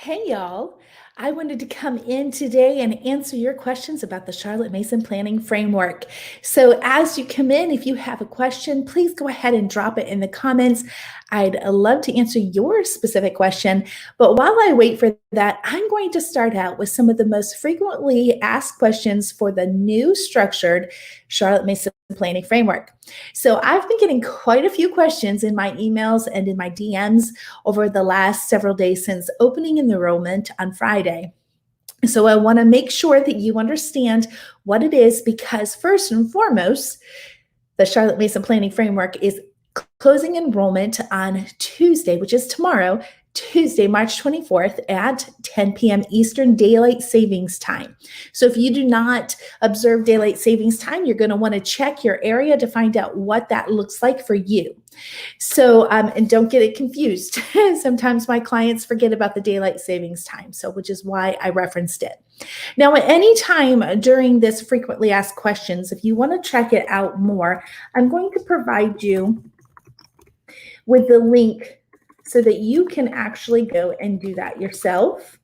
Hey y'all, I wanted to come in today and answer your questions about the Charlotte Mason Planning Framework. So, as you come in, if you have a question, please go ahead and drop it in the comments. I'd love to answer your specific question. But while I wait for that, I'm going to start out with some of the most frequently asked questions for the new structured Charlotte Mason Planning Framework. So, I've been getting quite a few questions in my emails and in my DMs over the last several days since opening enrollment on Friday. So I want to make sure that you understand what it is because, first and foremost, the Charlotte Mason Planning Framework is closing enrollment on Tuesday, which is tomorrow, Tuesday, March 24th at 10 p.m. Eastern Daylight Savings Time. So if you do not observe Daylight Savings Time, you're going to want to check your area to find out what that looks like for you. So, and don't get it confused. Sometimes my clients forget about the Daylight Savings Time, so which is why I referenced it. Now, at any time during this frequently asked questions, if you want to check it out more, I'm going to provide you with the link so that you can actually go and do that yourself.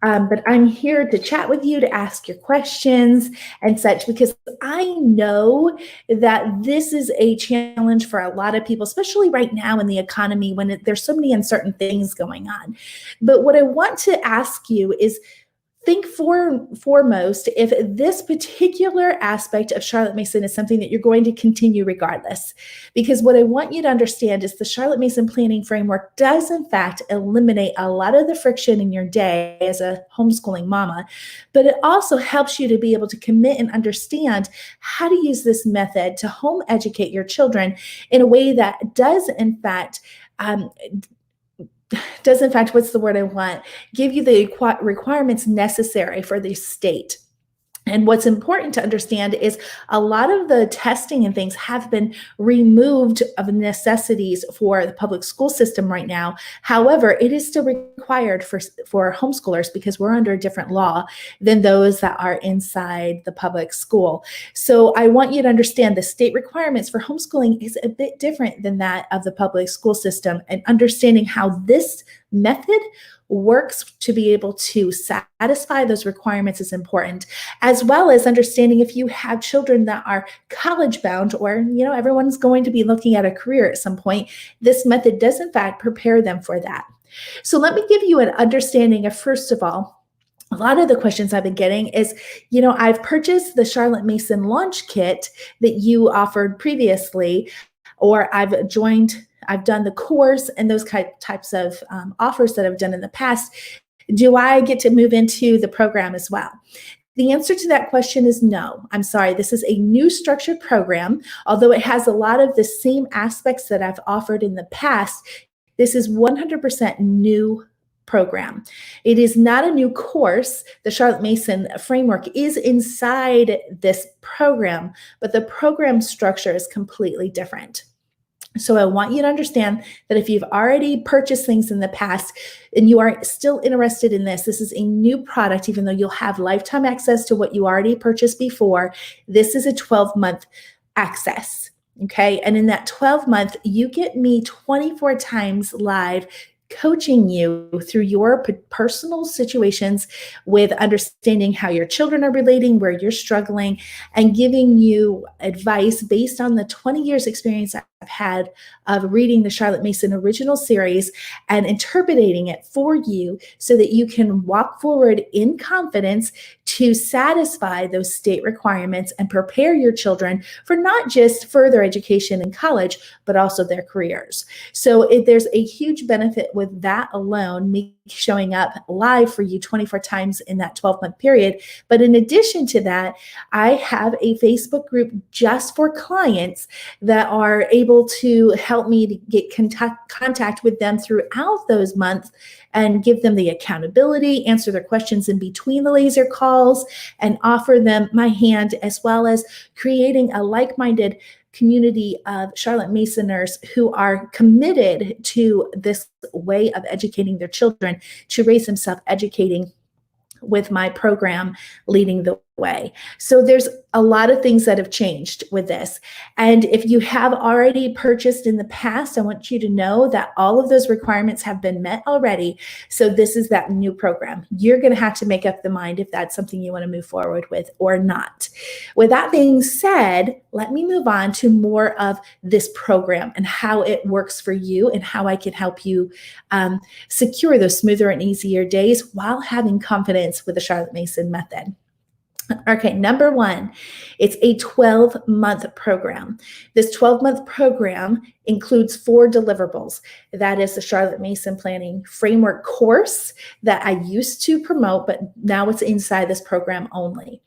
But I'm here to chat with you, to ask your questions and such, because I know that this is a challenge for a lot of people, especially right now in the economy when there's so many uncertain things going on. But what I want to ask you is think foremost if this particular aspect of Charlotte Mason is something that you're going to continue regardless. Because what I want you to understand is the Charlotte Mason Planning Framework does, in fact, eliminate a lot of the friction in your day as a homeschooling mama, but it also helps you to be able to commit and understand how to use this method to home educate your children in a way that does, in fact, what's the word I want? Give you the requirements necessary for the state. And what's important to understand is a lot of the testing and things have been removed of necessities for the public school system right now. However, it is still required for homeschoolers because we're under a different law than those that are inside the public school. So I want you to understand the state requirements for homeschooling is a bit different than that of the public school system, and understanding how this method works to be able to satisfy those requirements is important, as well as understanding if you have children that are college bound, or everyone's going to be looking at a career at some point, this method does in fact prepare them for that. So let me give you an understanding of, first of all, a lot of the questions I've been getting is, I've purchased the Charlotte Mason launch kit that you offered previously, or I've done the course and those types of offers that I've done in the past. Do I get to move into the program as well? The answer to that question is no. I'm sorry. This is a new structured program. Although it has a lot of the same aspects that I've offered in the past, this is 100% new program. It is not a new course. The Charlotte Mason framework is inside this program, but the program structure is completely different. So I want you to understand that if you've already purchased things in the past and you are still interested in this is a new product, even though you'll have lifetime access to what you already purchased before. This is a 12-month access. Okay. And in that 12-month, you get me 24 times live coaching you through your personal situations with understanding how your children are relating, where you're struggling, and giving you advice based on the 20 years experience I've had of reading the Charlotte Mason original series and interpreting it for you so that you can walk forward in confidence to satisfy those state requirements and prepare your children for not just further education in college, but also their careers. So there's a huge benefit with that alone, me showing up live for you 24 times in that 12-month period. But in addition to that, I have a Facebook group just for clients that are able to help me to get contact with them throughout those months and give them the accountability, answer their questions in between the laser calls, and offer them my hand, as well as creating a like-minded community of Charlotte Masoners who are committed to this way of educating their children to raise them self-educating with my program, Leading the way. So there's a lot of things that have changed with this. And if you have already purchased in the past, I want you to know that all of those requirements have been met already. So this is that new program. You're going to have to make up the mind if that's something you want to move forward with or not. With that being said, let me move on to more of this program and how it works for you and how I can help you secure those smoother and easier days while having confidence with the Charlotte Mason method. Okay, number one, it's a 12-month program. This 12-month program includes 4 deliverables. That is the Charlotte Mason Planning Framework course that I used to promote, but now it's inside this program only.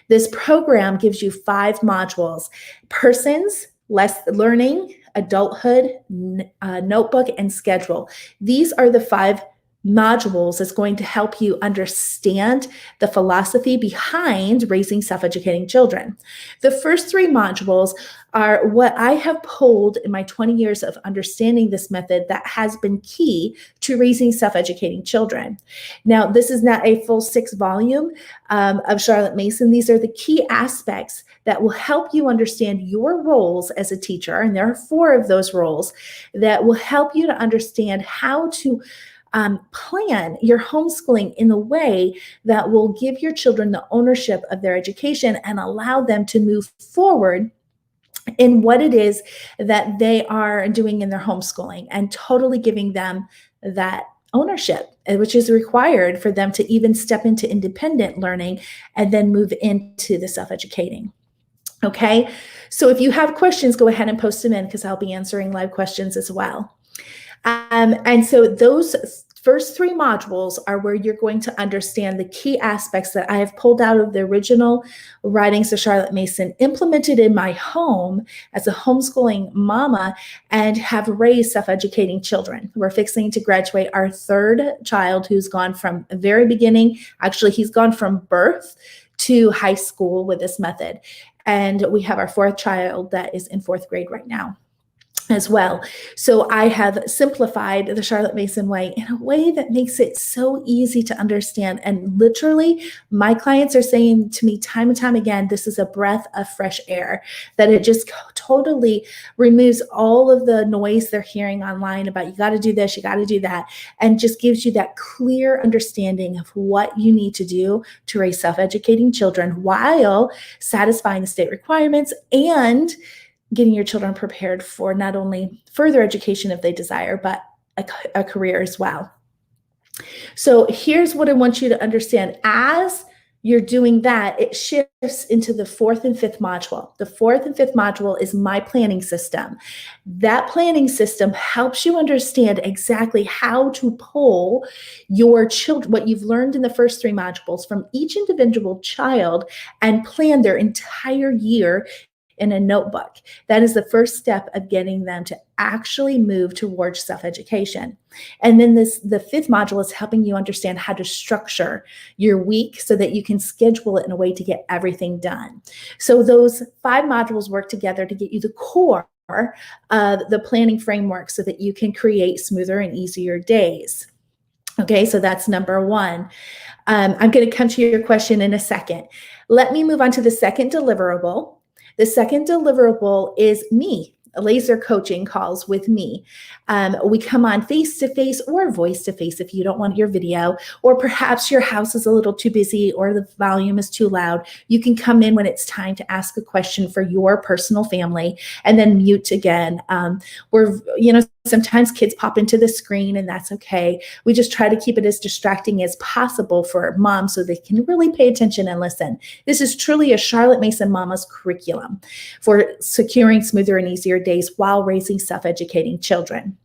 This program gives you 5 modules: persons, learning, adulthood, notebook, and schedule. These are the 5 modules that's going to help you understand the philosophy behind raising self-educating children. The first 3 modules are what I have pulled in my 20 years of understanding this method that has been key to raising self-educating children. Now, this is not a full 6 volume of Charlotte Mason. These are the key aspects that will help you understand your roles as a teacher, and there are 4 of those roles that will help you to understand how to plan your homeschooling in a way that will give your children the ownership of their education and allow them to move forward in what it is that they are doing in their homeschooling, and totally giving them that ownership, which is required for them to even step into independent learning and then move into the self-educating. Okay, so if you have questions, go ahead and post them in, because I'll be answering live questions as well. And so those first 3 modules are where you're going to understand the key aspects that I have pulled out of the original writings of Charlotte Mason, implemented in my home as a homeschooling mama, and have raised self-educating children. We're fixing to graduate our 3rd child, who's gone from the very beginning. Actually, he's gone from birth to high school with this method. And we have our 4th child that is in 4th grade right now as well. So I have simplified the Charlotte Mason way in a way that makes it so easy to understand. And literally, my clients are saying to me time and time again, this is a breath of fresh air, that it just totally removes all of the noise they're hearing online about you got to do this, you got to do that, and just gives you that clear understanding of what you need to do to raise self-educating children while satisfying the state requirements and getting your children prepared for not only further education if they desire, but a career as well. So here's what I want you to understand. As you're doing that, it shifts into the 4th and 5th module. The 4th and 5th module is my planning system. That planning system helps you understand exactly how to pull your children, what you've learned in the first 3 modules, from each individual child and plan their entire year in a notebook. That is the first step of getting them to actually move towards self-education. And then the 5th module is helping you understand how to structure your week so that you can schedule it in a way to get everything done. So those 5 modules work together to get you the core of the planning framework so that you can create smoother and easier days. Okay, so that's number 1. I'm going to come to your question in a second. Let me move on to the second deliverable. The second deliverable is me, laser coaching calls with me. We come on face-to-face or voice-to-face if you don't want your video, or perhaps your house is a little too busy or the volume is too loud. You can come in when it's time to ask a question for your personal family and then mute again. Sometimes kids pop into the screen, and that's okay. We just try to keep it as distracting as possible for moms so they can really pay attention and listen. This is truly a Charlotte Mason Mama's curriculum for securing smoother and easier days while raising self-educating children.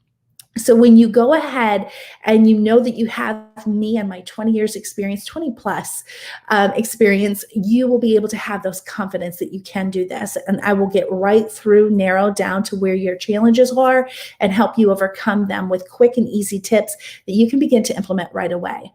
So when you go ahead and you know that you have me and my 20 years experience, 20 plus experience, you will be able to have those confidence that you can do this. And I will get right through, narrow down to where your challenges are and help you overcome them with quick and easy tips that you can begin to implement right away.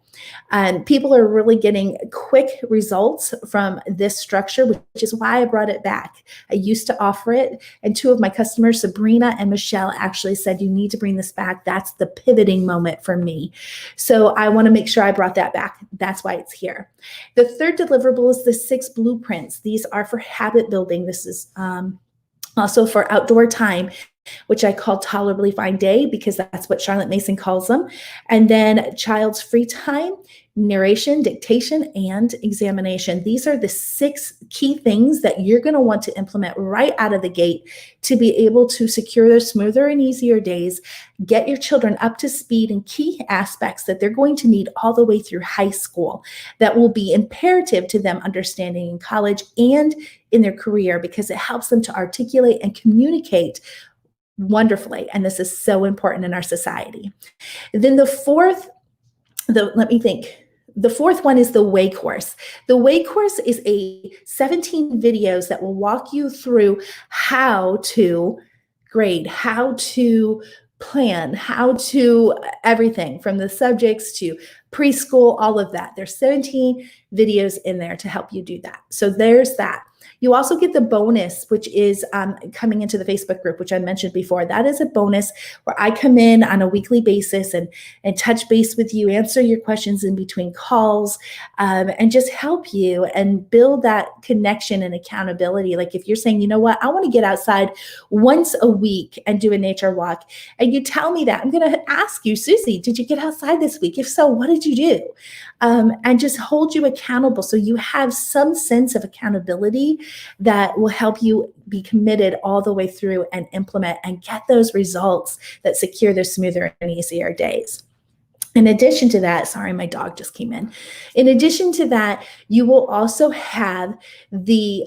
And people are really getting quick results from this structure, which is why I brought it back. I used to offer it, and 2 of my customers, Sabrina and Michelle, actually said, you need to bring this back. impact. That's the pivoting moment for me. So I want to make sure I brought that back. That's why it's here. The third deliverable is the 6 blueprints. These are for habit building. This is also for outdoor time, which I call tolerably fine day because that's what Charlotte Mason calls them. And then child's free time, narration, dictation, and examination. These are the 6 key things that you're going to want to implement right out of the gate to be able to secure their smoother and easier days, get your children up to speed in key aspects that they're going to need all the way through high school that will be imperative to them understanding in college and in their career because it helps them to articulate and communicate wonderfully. And this is so important in our society. Then the fourth one is the Way course. The Way course is a 17 videos that will walk you through how to grade, how to plan, how to everything from the subjects to preschool, all of that. There's 17 videos in there to help you do that. So there's that. You also get the bonus, which is coming into the Facebook group, which I mentioned before. That is a bonus where I come in on a weekly basis and touch base with you, answer your questions in between calls, and just help you and build that connection and accountability. Like if you're saying, you know what, I want to get outside once a week and do a nature walk, and you tell me that, I'm going to ask you, Susie, did you get outside this week? If so, what did you do? And just hold you accountable so you have some sense of accountability that will help you be committed all the way through and implement and get those results that secure their smoother and easier days. In addition to that, sorry, my dog just came in. In addition to that, you will also have the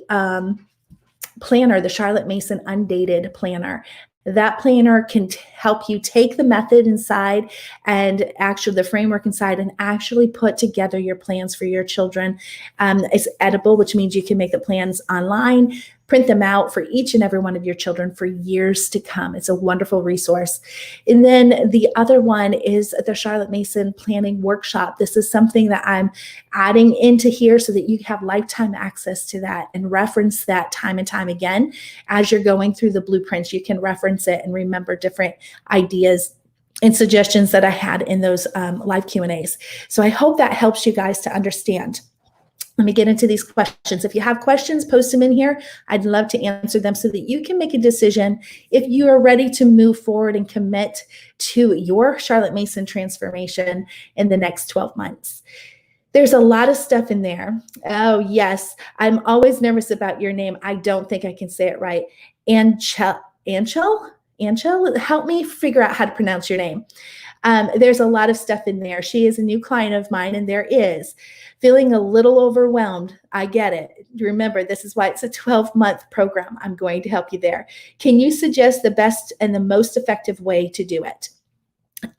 planner, the Charlotte Mason Undated Planner. That planner can help you take the method inside and actually the framework inside and actually put together your plans for your children. It's editable, which means you can make the plans online, print them out for each and every one of your children for years to come. It's a wonderful resource. And then the other one is the Charlotte Mason Planning Workshop. This is something that I'm adding into here so that you have lifetime access to that and reference that time and time again. As you're going through the blueprints, you can reference it and remember different ideas and suggestions that I had in those live Q&As. So I hope that helps you guys to understand. Let me get into these questions. If you have questions, post them in here. I'd love to answer them so that you can make a decision if you are ready to move forward and commit to your Charlotte Mason transformation in the next 12 months. There's a lot of stuff in there. Oh, yes. I'm always nervous about your name. I don't think I can say it right. Anchel, help me figure out how to pronounce your name. There's a lot of stuff in there. She is a new client of mine, and there is feeling a little overwhelmed. I get it. Remember, this is why it's a 12-month program. I'm going to help you there. Can you suggest the best and the most effective way to do it?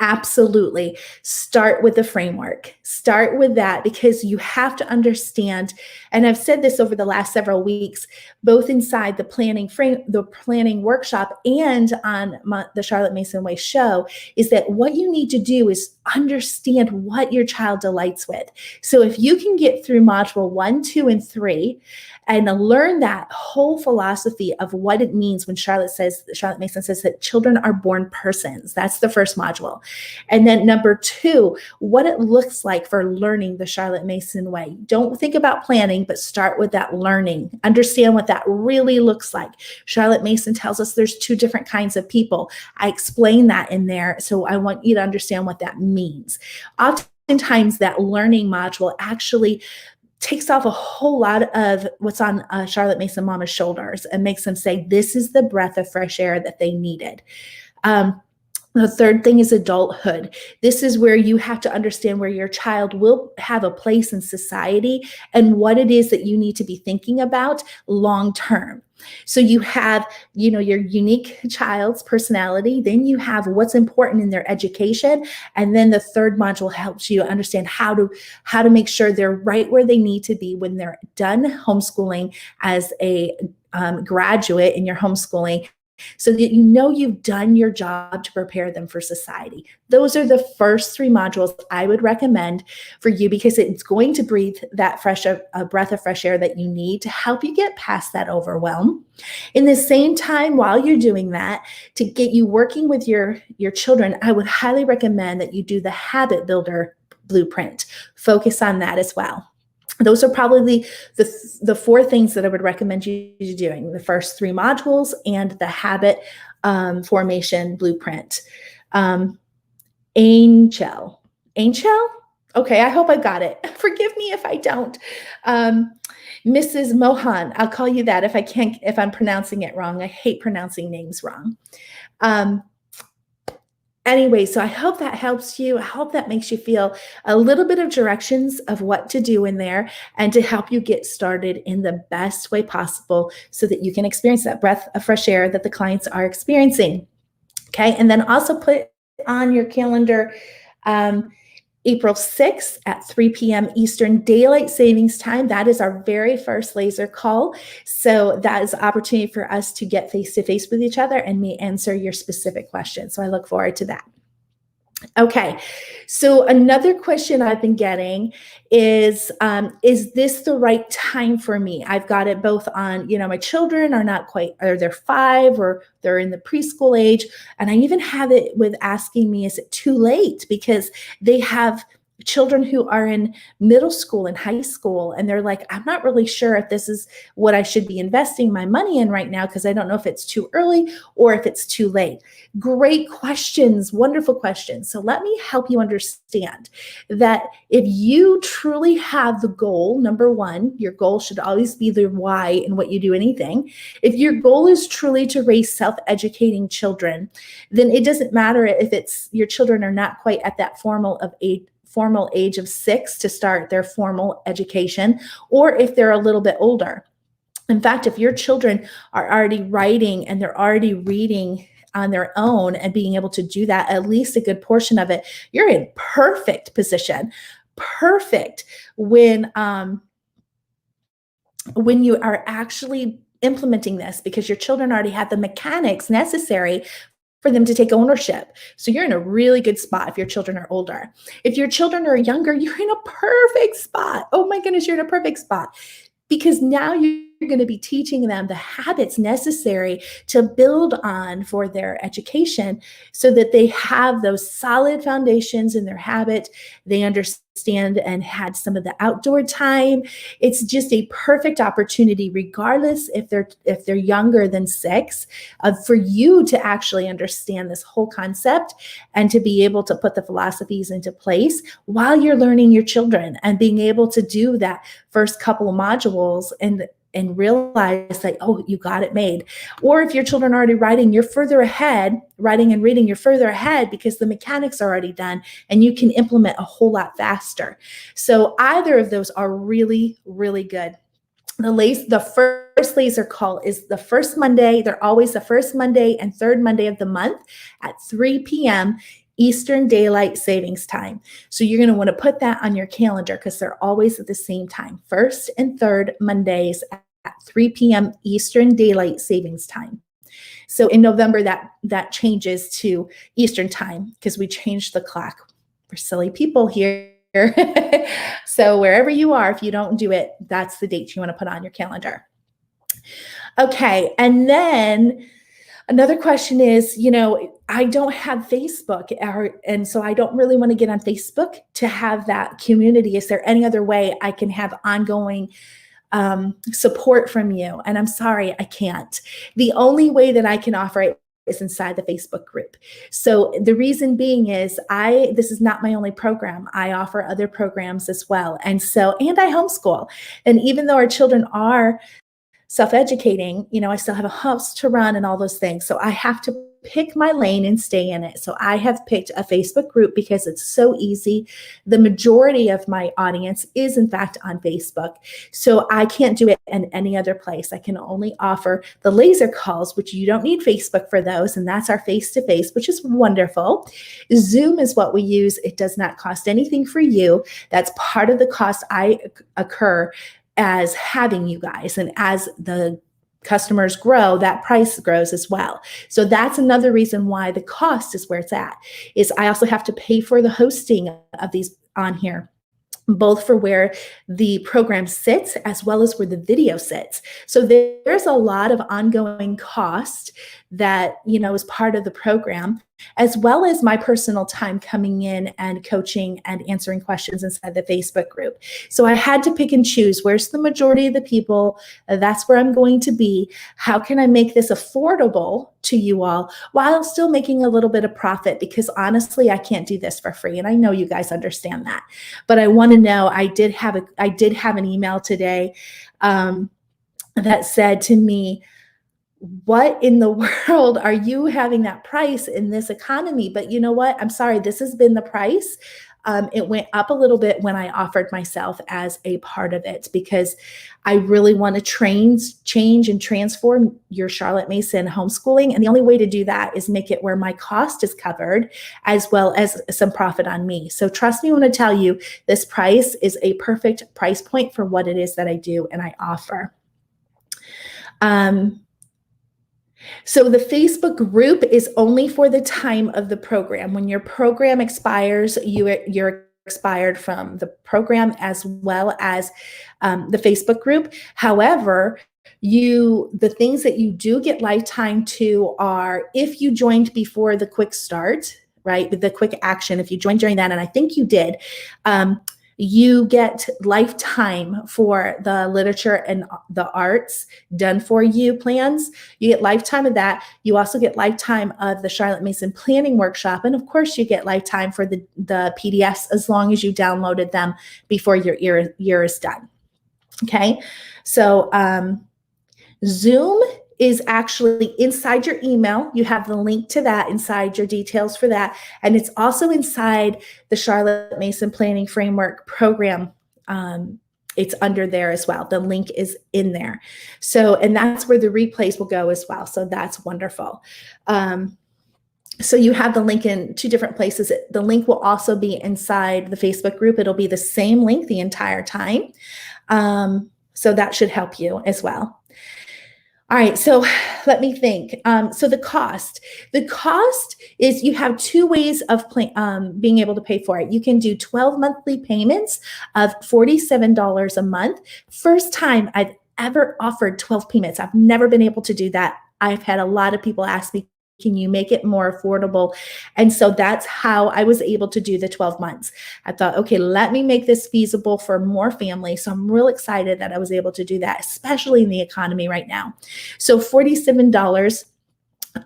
Absolutely. Start with the framework. Start with that because you have to understand, and I've said this over the last several weeks, both inside the planning workshop and on the Charlotte Mason Way show, is that what you need to do is understand what your child delights with. So if you can get through module 1, 2, and 3 and learn that whole philosophy of what it means when Charlotte Mason says that children are born persons. That's the first module. And then number 2, what it looks like for learning the Charlotte Mason way. Don't think about planning, but start with that learning. Understand what that really looks like. Charlotte Mason tells us there's 2 different kinds of people. I explain that in there, so I want you to understand what that means. Oftentimes, that learning module actually takes off a whole lot of what's on Charlotte Mason Mama's shoulders and makes them say, this is the breath of fresh air that they needed. The third thing is adulthood. This is where you have to understand where your child will have a place in society and what it is that you need to be thinking about long term. So you have, your unique child's personality, then you have what's important in their education, and then the third module helps you understand how to make sure they're right where they need to be when they're done homeschooling as a graduate in your homeschooling, so that you know you've done your job to prepare them for society. Those are the first 3 modules I would recommend for you, because it's going to breathe that a breath of fresh air that you need to help you get past that overwhelm. In the same time, while you're doing that, to get you working with your children, I would highly recommend that you do the habit builder blueprint. Focus on that as well. Those are probably the 4 things that I would recommend you doing: the first 3 modules and the habit formation blueprint. Angel. Okay, I hope I got it. Forgive me if I don't. Mrs. Mohan, I'll call you that if I'm pronouncing it wrong. I hate pronouncing names wrong. Anyway, so I hope that helps you. I hope that makes you feel a little bit of directions of what to do in there, and to help you get started in the best way possible so that you can experience that breath of fresh air that the clients are experiencing. Okay, and then also put on your calendar April 6th at 3 p.m. Eastern Daylight Savings Time. That is our very first laser call. So that is an opportunity for us to get face-to-face with each other and me answer your specific questions. So I look forward to that. Okay, so another question I've been getting is this the right time for me? I've got it both on, my children are not quite, or they're 5 or they're in the preschool age. And I even have it with asking me, is it too late? Because they have children who are in middle school and high school, and they're like, I'm not really sure if this is what I should be investing my money in right now, because I don't know if it's too early or if it's too late. Great questions, wonderful questions. So let me help you understand that if you truly have the goal, number 1, your goal should always be the why in what you do anything. If your goal is truly to raise self-educating children, then it doesn't matter if it's your children are not quite at that formal age of 6 to start their formal education, or if they're a little bit older. In fact, if your children are already writing and they're already reading on their own and being able to do that, at least a good portion of it, you're in perfect position. Perfect when you are actually implementing this, because your children already have the mechanics necessary for them to take ownership. So you're in a really good spot if your children are older. If your children are younger, you're in a perfect spot. Oh my goodness, you're in a perfect spot, because now you're going to be teaching them the habits necessary to build on for their education, so that they have those solid foundations in their habit. They understand and had some of the outdoor time. It's just a perfect opportunity, regardless if they're younger than 6, for you to actually understand this whole concept and to be able to put the philosophies into place while you're learning your children, and being able to do that first couple of modules and realize that, oh, you got it made. Or if your children are already writing, you're further ahead, writing and reading, you're further ahead because the mechanics are already done and you can implement a whole lot faster. So either of those are really, really good. The first laser call is the first Monday. They're always the first Monday and third Monday of the month at 3 p.m. Eastern Daylight Savings Time. So you're going to want to put that on your calendar, because they're always at the same time, first and third Mondays at 3 p.m. Eastern Daylight Savings Time. So in November, that changes to Eastern Time, because we changed the clock. We're silly people here. So wherever you are, if you don't do it, that's the date you want to put on your calendar. Okay, and then another question is, I don't have Facebook, and so I don't really want to get on Facebook to have that community. Is there any other way I can have ongoing support from you? And I'm sorry, I can't. The only way that I can offer it is inside the Facebook group. So the reason being is this is not my only program. I offer other programs as well. And I homeschool. And even though our children are self-educating, I still have a house to run and all those things. So I have to pick my lane and stay in it. So I have picked a Facebook group because it's so easy. The majority of my audience is in fact on Facebook. So I can't do it in any other place. I can only offer the laser calls, which you don't need Facebook for those. And that's our face-to-face, which is wonderful. Zoom is what we use. It does not cost anything for you. That's part of the cost I occur as having you guys and as the customers grow, that price grows as well. So that's another reason why the cost is where it's at, is I also have to pay for the hosting of these on here, both for where the program sits as well as where the video sits. So there's a lot of ongoing cost that, is part of the program, as well as my personal time coming in and coaching and answering questions inside the Facebook group. So I had to pick and choose, where's the majority of the people? That's where I'm going to be. How can I make this affordable to you all while still making a little bit of profit? Because honestly, I can't do this for free. And I know you guys understand that. But I want to know, I did have an email today that said to me, what in the world are you having that price in this economy? But you know what? I'm sorry, this has been the price. It went up a little bit when I offered myself as a part of it, because I really want to change and transform your Charlotte Mason homeschooling. And the only way to do that is make it where my cost is covered as well as some profit on me. So trust me when I tell you, this price is a perfect price point for what it is that I do and I offer. So the Facebook group is only for the time of the program. When your program expires, you're expired from the program as well as the Facebook group. However, the things that you do get lifetime to are, if you joined before the quick start, right, the quick action, if you joined during that, and I think you did, you get lifetime for the literature and the arts done for you plans. You get lifetime of that. You also get lifetime of the Charlotte Mason planning workshop. And of course you get lifetime for the PDFs as long as you downloaded them before your year is done. Okay. So Zoom is actually inside your email. You have the link to that inside your details for that. And it's also inside the Charlotte Mason Planning Framework program. It's under there as well. The link is in there. So, and that's where the replays will go as well. So that's wonderful. So you have the link in two different places. The link will also be inside the Facebook group. It'll be the same link the entire time. So that should help you as well. All right, so let me think. So the cost is, you have two ways of being able to pay for it. You can do 12 monthly payments of $47 a month. First time I've ever offered 12 payments. I've never been able to do that. I've had a lot of people ask me, can you make it more affordable? And so that's how I was able to do the 12 months. I thought, okay, let me make this feasible for more families. So I'm real excited that I was able to do that, especially in the economy right now. So $47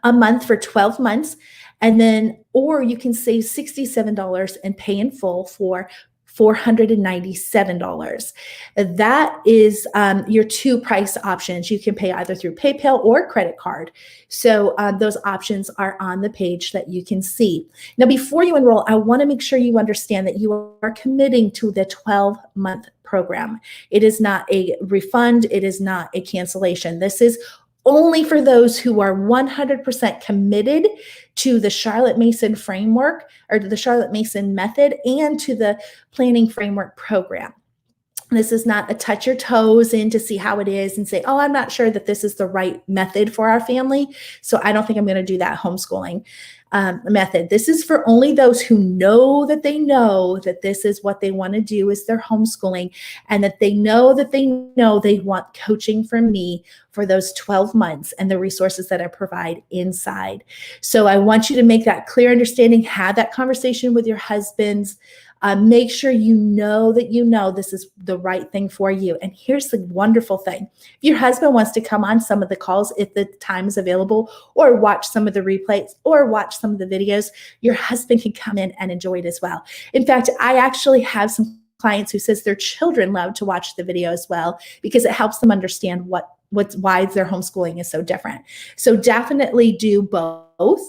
a month for 12 months. And then, or you can save $67 and pay in full for $497. That is your two price options. You can pay either through PayPal or credit card. So those options are on the page that you can see. Now, before you enroll, I want to make sure you understand that you are committing to the 12-month program. It is not a refund. It is not a cancellation. This is only for those who are 100% committed to the Charlotte Mason framework, or to the Charlotte Mason method, and to the planning framework program. This is not a touch your toes in to see how it is and say, oh, I'm not sure that this is the right method for our family, so I don't think I'm going to do that homeschooling method. This is for only those who know that this is what they want to do, is their homeschooling, and that they know they want coaching from me for those 12 months and the resources that I provide inside. So I want you to make that clear understanding, have that conversation with your husbands. Make sure you know this is the right thing for you. And here's the wonderful thing. If your husband wants to come on some of the calls, if the time is available, or watch some of the replays, or watch some of the videos, your husband can come in and enjoy it as well. In fact, I actually have some clients who says their children love to watch the video as well, because it helps them understand why their homeschooling is so different. So definitely do both.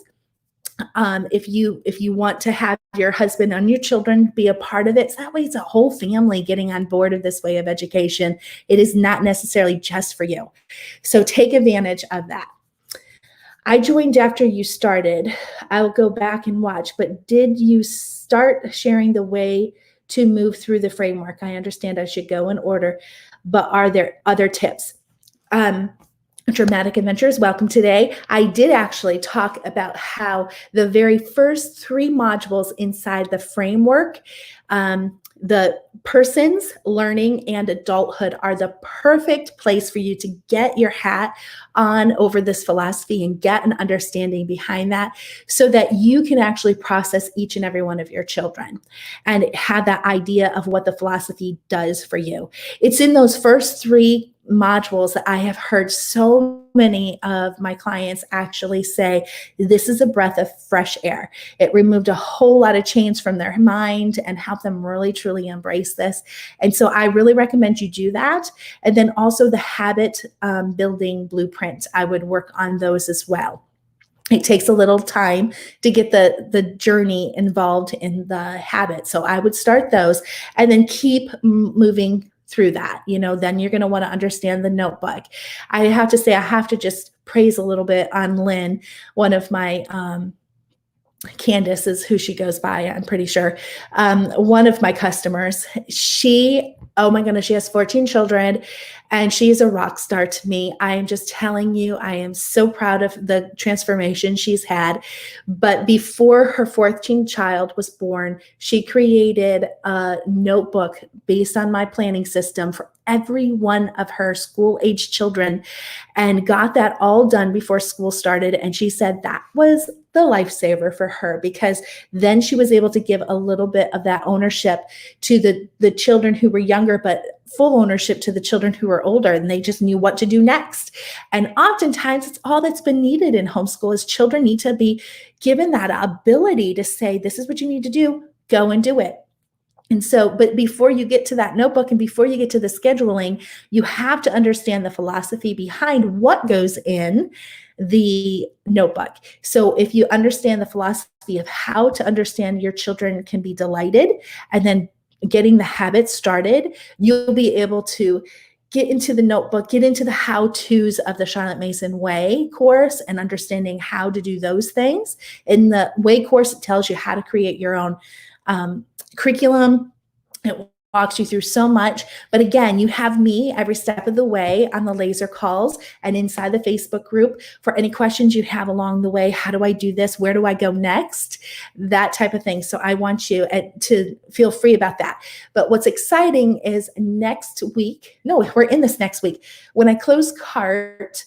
If you want to have your husband and your children be a part of it, so that way it's a whole family getting on board of this way of education. It is not necessarily just for you. So take advantage of that. I joined after you started. I'll go back and watch, but did you start sharing the way to move through the framework? I understand I should go in order, but are there other tips? Dramatic Adventures. Welcome today. I did actually talk about how the very first 3 modules inside the framework, the persons, learning, and adulthood are the perfect place for you to get your hat on over this philosophy and get an understanding behind that so that you can actually process each and every one of your children and have that idea of what the philosophy does for you. It's in those first 3 modules that I have heard so many of my clients actually say, this is a breath of fresh air. It removed a whole lot of chains from their mind and helped them really, truly embrace this. And so I really recommend you do that. And then also the habit building blueprint, I would work on those as well. It takes a little time to get the journey involved in the habit. So I would start those and then keep moving through that. Then you're going to want to understand the notebook. I have to say, I have to just praise a little bit on Lynn, one of my Candace is who she goes by, I'm pretty sure. One of my customers, oh my goodness, she has 14 children and she is a rock star to me. I am just telling you, I am so proud of the transformation she's had. But before her 14th child was born, she created a notebook based on my planning system for every one of her school-age children and got that all done before school started. And she said that was the lifesaver for her because then she was able to give a little bit of that ownership to the children who were younger, but full ownership to the children who were older, and they just knew what to do next. And oftentimes it's all that's been needed in homeschool is children need to be given that ability to say, this is what you need to do, go and do it. And so, but before you get to that notebook and before you get to the scheduling, you have to understand the philosophy behind what goes in the notebook. So if you understand the philosophy of how to understand your children can be delighted and then getting the habits started, you'll be able to get into the notebook, get into the how-tos of the Charlotte Mason Way course and understanding how to do those things. In the Way course, it tells you how to create your own curriculum. It walks you through so much. But again, you have me every step of the way on the laser calls and inside the Facebook group for any questions you have along the way. How do I do this? Where do I go next? That type of thing. So I want you to feel free about that. But what's exciting is next week, we're in this next week, when I close cart,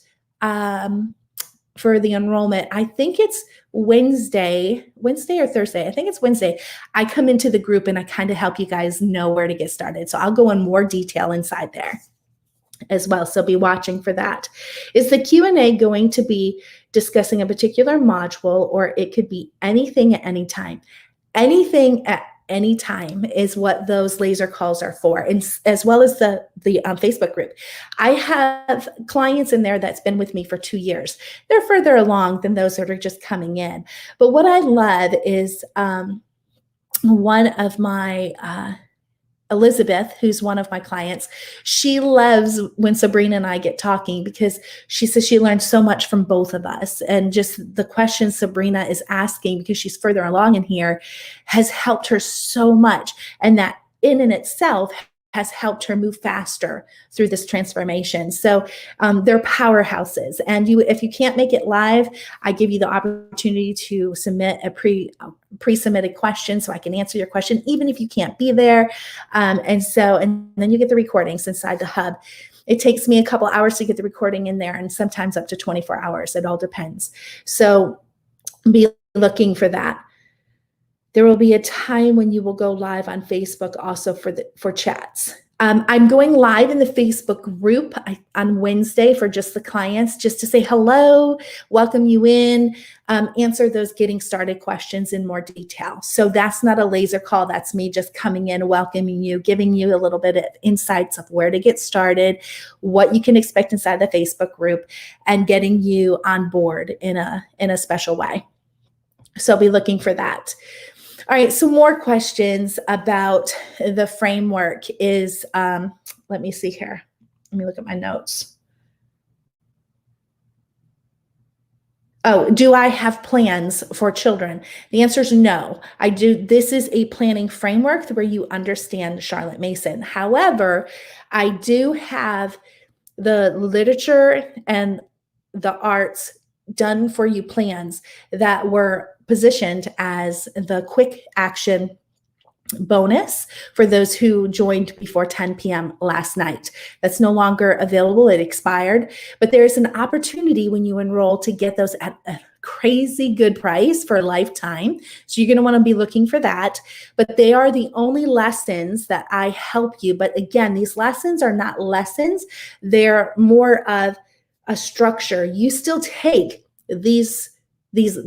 for the enrollment, I think it's Wednesday or Thursday. I think it's Wednesday. I come into the group and I kind of help you guys know where to get started. So I'll go in more detail inside there as well. So be watching for that. Is the Q&A going to be discussing a particular module, or it could be anything at any time? Anything at any time is what those laser calls are for, and as well as the Facebook group. I have clients in there that's been with me for 2 years. They're further along than those that are just coming in. But what I love is one of my Elizabeth, who's one of my clients, she loves when Sabrina and I get talking because she says she learned so much from both of us. And just the questions Sabrina is asking, because she's further along in here, has helped her so much. And that in and itself has helped her move faster through this transformation. So they're powerhouses. And if you can't make it live, I give you the opportunity to submit a pre-submitted question so I can answer your question, even if you can't be there. And then you get the recordings inside the hub. It takes me a couple hours to get the recording in there, and sometimes up to 24 hours. It all depends. So be looking for that. There will be a time when you will go live on Facebook also for chats. I'm going live in the Facebook group on Wednesday for just the clients, just to say hello, welcome you in, answer those getting started questions in more detail. So that's not a laser call. That's me just coming in, welcoming you, giving you a little bit of insights of where to get started, what you can expect inside the Facebook group, and getting you on board in a special way. So be looking for that. All right, some more questions about the framework is, let me see here. Let me look at my notes. Oh, do I have plans for children? The answer is no. I do. This is a planning framework where you understand Charlotte Mason. However, I do have the literature and the arts done for you plans that were positioned as the quick action bonus for those who joined before 10 p.m. last night. That's no longer available. It expired, but there's an opportunity when you enroll to get those at a crazy good price for a lifetime. So you're going to want to be looking for that, but they are the only lessons that I help you. But again, these lessons are not lessons. They're more of a structure. You still take these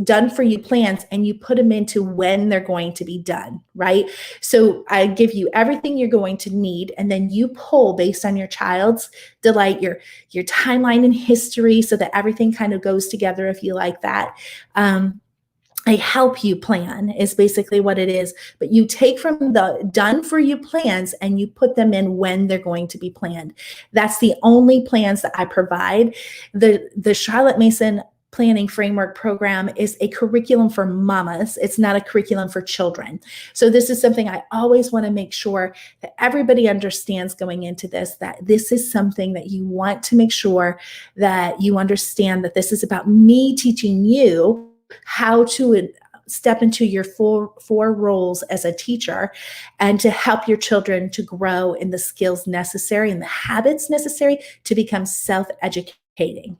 done for you plans and you put them into when they're going to be done, right? So I give you everything you're going to need, and then you pull based on your child's delight, your timeline and history, so that everything kind of goes together if you like that. I help you plan is basically what it is, but you take from the done for you plans and you put them in when they're going to be planned. That's the only plans that I provide. The Charlotte Mason Planning Framework program is a curriculum for mamas. It's not a curriculum for children. So this is something I always want to make sure that everybody understands going into this, that this is something that you want to make sure that you understand, that this is about me teaching you how to step into your four roles as a teacher and to help your children to grow in the skills necessary and the habits necessary to become self-educating.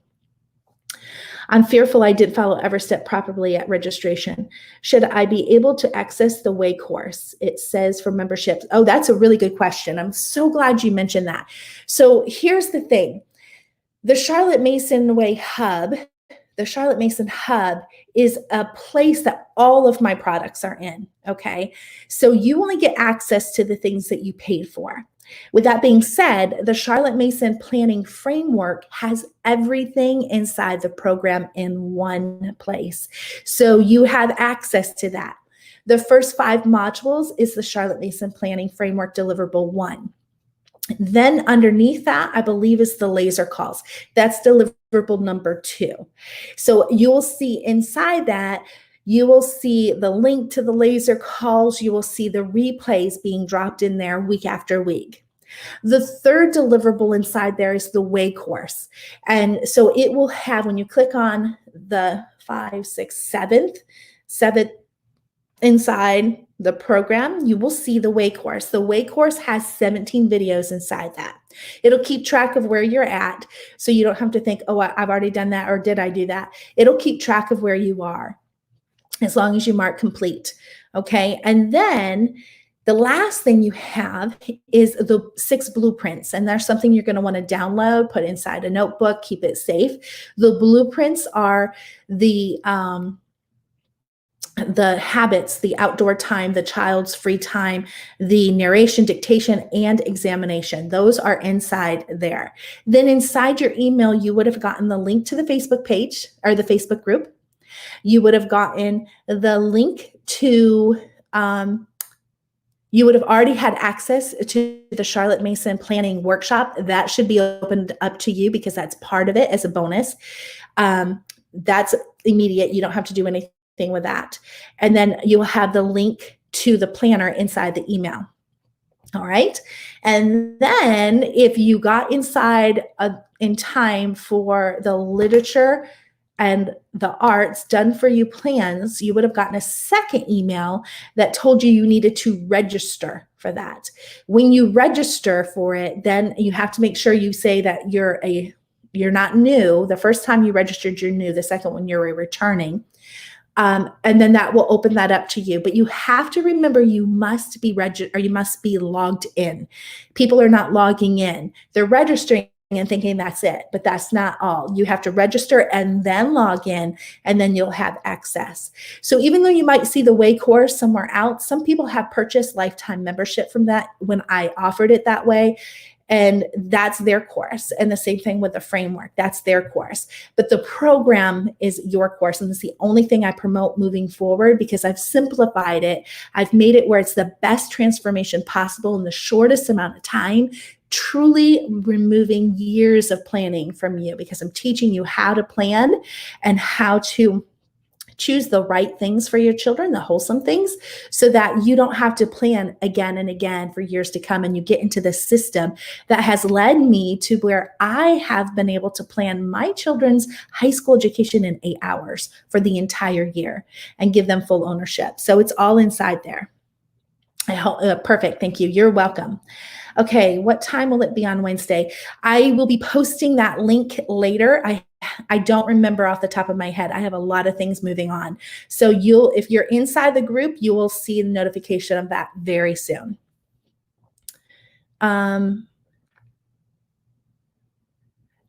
I'm fearful I didn't follow every step properly at registration. Should I be able to access the Way course? It says for memberships. Oh, that's a really good question. I'm so glad you mentioned that. So here's the thing. The Charlotte Mason Way Hub, the Charlotte Mason Hub is a place that all of my products are in, okay? So you only get access to the things that you paid for. With that being said, the Charlotte Mason Planning Framework has everything inside the program in one place. So you have access to that. The first 5 modules is the Charlotte Mason Planning Framework Deliverable 1. Then underneath that, I believe, is the laser calls. That's deliverable number 2. So you'll see inside that, you will see the link to the laser calls. You will see the replays being dropped in there week after week. The third deliverable inside there is the Way course. And so it will have, when you click on the 5, 6, 7th inside the program, you will see the Way course. The Way course has 17 videos inside that. It'll keep track of where you're at, so you don't have to think, oh, I've already done that, or did I do that? It'll keep track of where you are as long as you mark complete, okay? And then the last thing you have is the 6 blueprints, and there's something you're going to want to download, put inside a notebook, keep it safe. The blueprints are the habits, the outdoor time, the child's free time, the narration, dictation, and examination. Those are inside there. Then inside your email, you would have gotten the link to the Facebook page or the Facebook group. You would have gotten the link to, you would have already had access to the Charlotte Mason Planning Workshop. That should be opened up to you because that's part of it as a bonus. That's immediate. You don't have to do anything with that. And then you will have the link to the planner inside the email. All right. And then if you got inside in time for the literature and the arts done for you plans, you would have gotten a second email that told you needed to register for that. When you register for it, then you have to make sure you say that you're not new. The first time you registered, you're new. The second one, you're returning. And then that will open that up to you. But you have to remember you must be registered, or you must be logged in. People are not logging in. They're registering and thinking that's it, but that's not all. You have to register and then log in, and then you'll have access. So even though you might see the Way course somewhere else, some people have purchased lifetime membership from that when I offered it that way. And that's their course. And the same thing with the framework, that's their course. But the program is your course. And it's the only thing I promote moving forward because I've simplified it. I've made it where it's the best transformation possible in the shortest amount of time, truly removing years of planning from you because I'm teaching you how to plan and how to choose the right things for your children, the wholesome things, so that you don't have to plan again and again for years to come. And you get into this system that has led me to where I have been able to plan my children's high school education in 8 hours for the entire year and give them full ownership. So it's all inside there. I hope, perfect. Thank you. You're welcome. Okay, what time will it be on Wednesday? I will be posting that link later. I don't remember off the top of my head. I have a lot of things moving on. So if you're inside the group, you will see the notification of that very soon.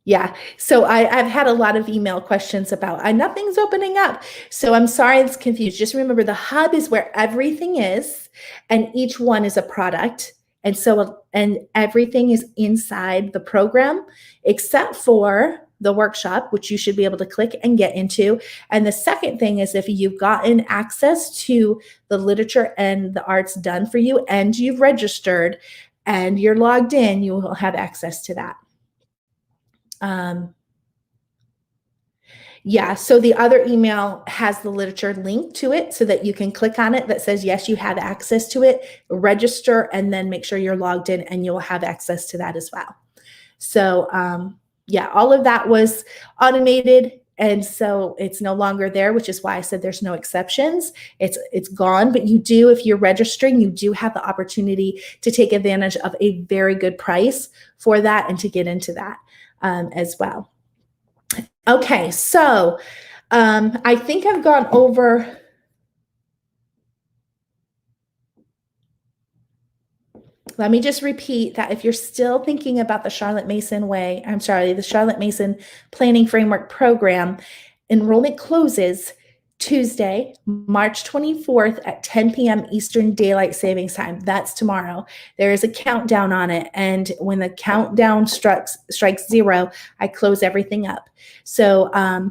Yeah, so I've had a lot of email questions about nothing's opening up. So I'm sorry it's confused. Just remember, the hub is where everything is, and each one is a product. And everything is inside the program, except for the workshop, which you should be able to click and get into. And the second thing is, if you've gotten access to the literature and the arts done for you, and you've registered and you're logged in, you will have access to that. Yeah, so the other email has the literature link to it so that you can click on it that says, yes, you have access to it, register, and then make sure you're logged in, and you'll have access to that as well. So yeah, all of that was automated. And so it's no longer there, which is why I said there's no exceptions. It's gone, but you do, if you're registering, you do have the opportunity to take advantage of a very good price for that and to get into that as well. Okay, so I think I've gone over. Let me just repeat that if you're still thinking about the Charlotte Mason way, the Charlotte Mason Planning Framework Program, enrollment closes Tuesday, March 24th at 10 p.m. Eastern Daylight Savings Time. That's tomorrow. There is a countdown on it. And when the countdown strikes 0, I close everything up. So, I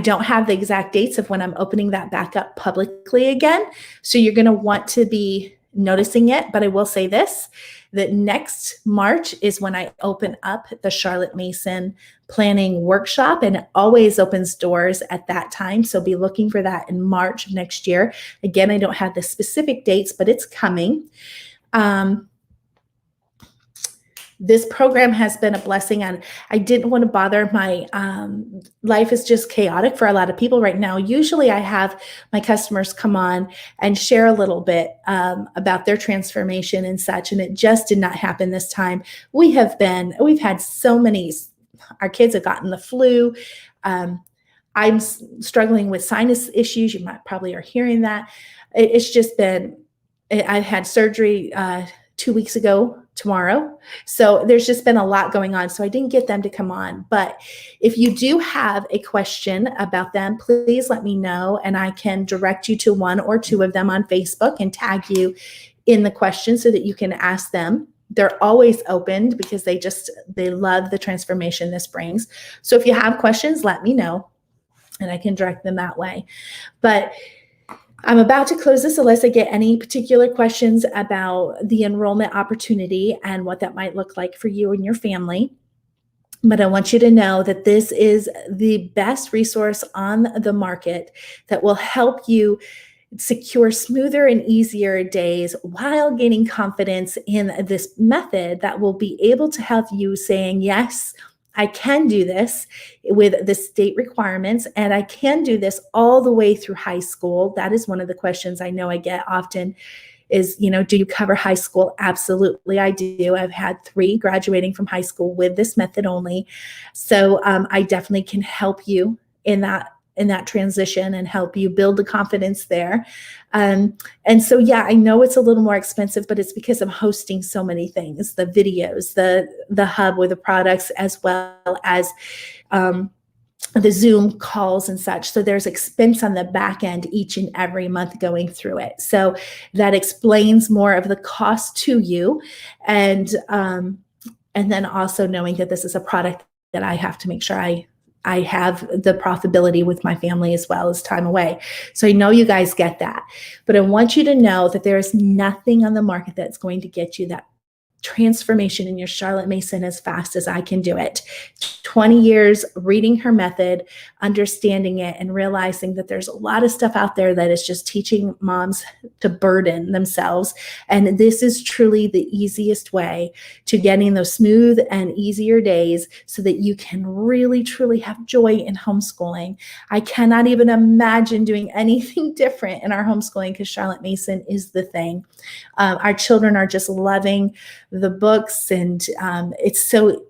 don't have the exact dates of when I'm opening that back up publicly again. So you're going to want to be noticing it. But I will say this, that next March is when I open up the Charlotte Mason Planning Workshop, and it always opens doors at that time. So be looking for that in March of next year. Again, I don't have the specific dates, but it's coming. This program has been a blessing, and I didn't want to bother my life is just chaotic for a lot of people right now. Usually I have my customers come on and share a little bit about their transformation and such, and it just did not happen this time. We've had so many, our kids have gotten the flu. I'm struggling with sinus issues. You might probably are hearing that. It's just been, I had surgery 2 weeks ago tomorrow. So there's just been a lot going on. So I didn't get them to come on. But if you do have a question about them, please let me know, and I can direct you to one or two of them on Facebook and tag you in the question so that you can ask them. They're always opened because they love the transformation this brings. So if you have questions, let me know and I can direct them that way. But I'm about to close this unless I get any particular questions about the enrollment opportunity and what that might look like for you and your family. But I want you to know that this is the best resource on the market that will help you secure smoother and easier days while gaining confidence in this method that will be able to help you saying, yes, I can do this with the state requirements, and I can do this all the way through high school. That is one of the questions I know I get often is, do you cover high school? Absolutely, I do. I've had 3 graduating from high school with this method only. So I definitely can help you in that transition and help you build the confidence there. And so, yeah, I know it's a little more expensive, but it's because I'm hosting so many things, the videos, the hub with the products, as well as the Zoom calls and such. So there's expense on the back end each and every month going through it. So that explains more of the cost to you. And then also knowing that this is a product that I have to make sure I have the profitability with my family as well as time away. So I know you guys get that, but I want you to know that there is nothing on the market that's going to get you that transformation in your Charlotte Mason as fast as I can do it. 20 years reading her method, understanding it and realizing that there's a lot of stuff out there that is just teaching moms to burden themselves. And this is truly the easiest way to getting those smooth and easier days so that you can really, truly have joy in homeschooling. I cannot even imagine doing anything different in our homeschooling because Charlotte Mason is the thing. Our children are just loving the books, and it's so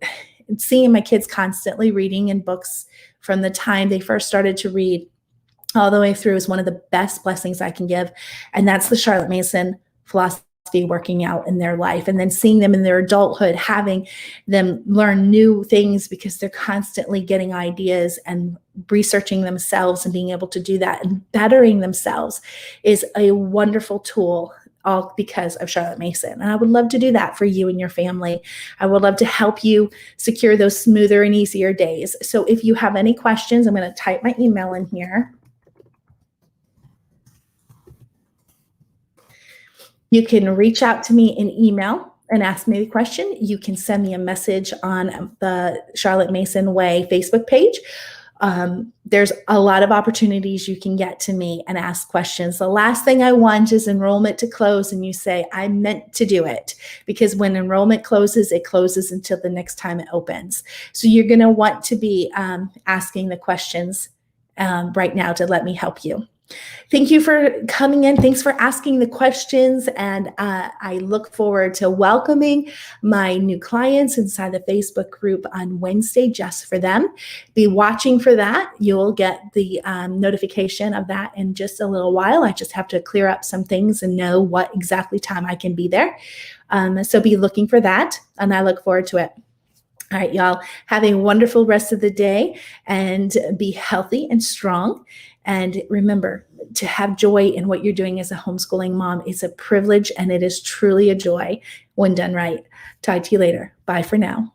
seeing my kids constantly reading in books from the time they first started to read all the way through is one of the best blessings I can give. And that's the Charlotte Mason philosophy working out in their life. And then seeing them in their adulthood, having them learn new things because they're constantly getting ideas and researching themselves, and being able to do that and bettering themselves is a wonderful tool, all because of Charlotte Mason. And I would love to do that for you and your family. I would love to help you secure those smoother and easier days. So if you have any questions, I'm going to type my email in here. You can reach out to me in email and ask me the question. You can send me a message on the Charlotte Mason Way Facebook page. There's a lot of opportunities you can get to me and ask questions. The last thing I want is enrollment to close and you say, I meant to do it, because when enrollment closes, it closes until the next time it opens. So you're going to want to be asking the questions right now to let me help you. Thank you for coming in. Thanks for asking the questions. And I look forward to welcoming my new clients inside the Facebook group on Wednesday just for them. Be watching for that. You'll get the notification of that in just a little while. I just have to clear up some things and know what exactly time I can be there. So be looking for that. And I look forward to it. All right, y'all, have a wonderful rest of the day and be healthy and strong. And remember to have joy in what you're doing as a homeschooling mom. It's a privilege, and it is truly a joy when done right. Talk to you later. Bye for now.